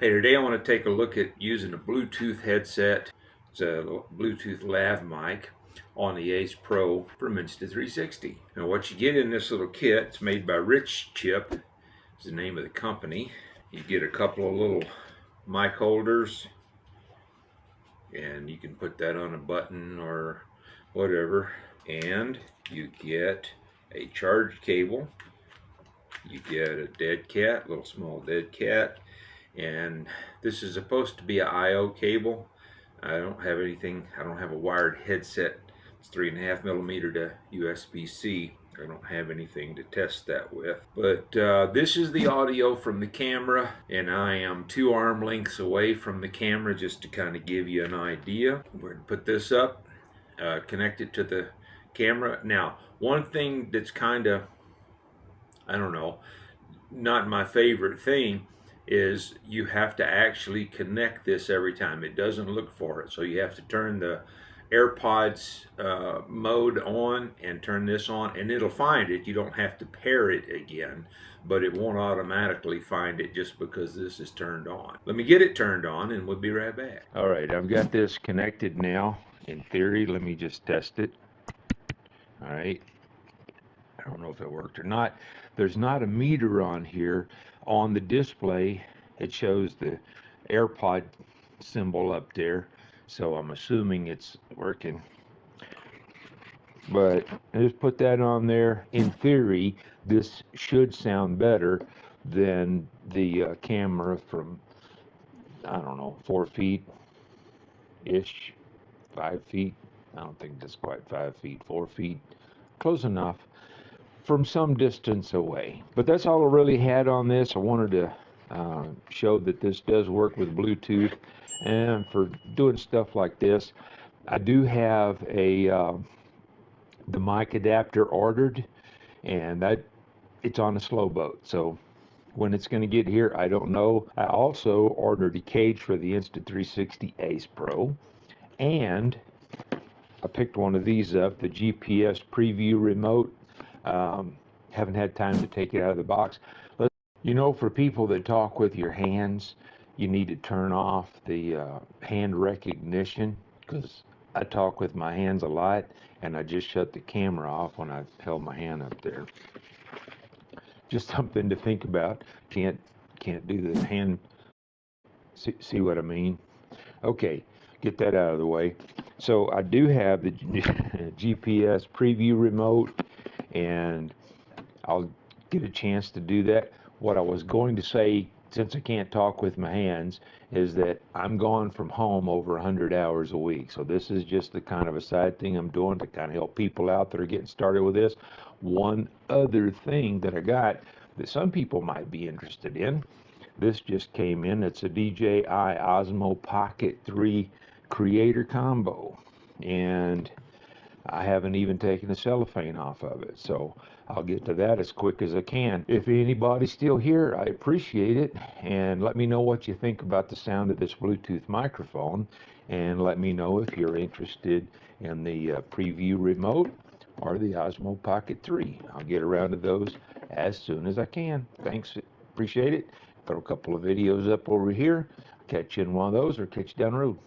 Hey, today I want to take a look at using a Bluetooth headset. It's a Bluetooth lav mic on the Ace Pro from Insta360. Now what you get in this little kit, it's made by Rich Chip, is the name of the company. You get a couple of little mic holders, and you can put that on a button or whatever. And you get a charge cable. You get a dead cat, little small dead cat. And this is supposed to be an I/O cable. I don't have anything, I don't have a wired headset. It's 3.5mm to USB-C. I don't have anything to test that with. But this is the audio from the camera, and I am 2 arm lengths away from the camera just to kind of give you an idea. We're going to put this up, connect it to the camera. Now, one thing that's kind of, I don't know, not my favorite thing is you have to actually connect this every time. It doesn't look for it, so you have to turn the AirPods mode on and turn this on, and it'll find it. You don't have to pair it again, but it won't automatically find it just because this is turned on. Let me get it turned on and we'll be right back. All right, I've got this connected now. In theory, let me just test it. All right, I don't know if it worked or not. There's not a meter on here. On the display, it shows the AirPod symbol up there, so I'm assuming it's working. But I just put that on there. In theory, this should sound better than the camera from, I don't know, 4 feet-ish, 5 feet. I don't think that's quite 5 feet, 4 feet. Close enough. From some distance away. But that's all I really had on this. I wanted to show that this does work with Bluetooth, and for doing stuff like this, I do have a the mic adapter ordered, and that it's on a slow boat, so when it's going to get here I don't know. I also ordered a cage for the Insta360 Ace Pro, and I picked one of these up, the GPS preview remote. Haven't had time to take it out of the box. But, you know, for people that talk with your hands, you need to turn off the hand recognition, because I talk with my hands a lot, and I just shut the camera off when I held my hand up there. Just something to think about. Can't do the hand. See what I mean? Okay, get that out of the way. So I do have the GPS preview remote, and I'll get a chance to do that. What I was going to say, since I can't talk with my hands, is that I'm gone from home over 100 hours a week. So this is just the kind of a side thing I'm doing to kind of help people out that are getting started with this. One other thing that I got that some people might be interested in, this just came in. It's a DJI Osmo Pocket 3 Creator Combo, and I haven't even taken the cellophane off of it, so I'll get to that as quick as I can. If anybody's still here, I appreciate it, and let me know what you think about the sound of this Bluetooth microphone, and let me know if you're interested in the preview remote or the Osmo Pocket 3. I'll get around to those as soon as I can. Thanks, appreciate it. Throw a couple of videos up over here. Catch you in one of those or catch you down the road.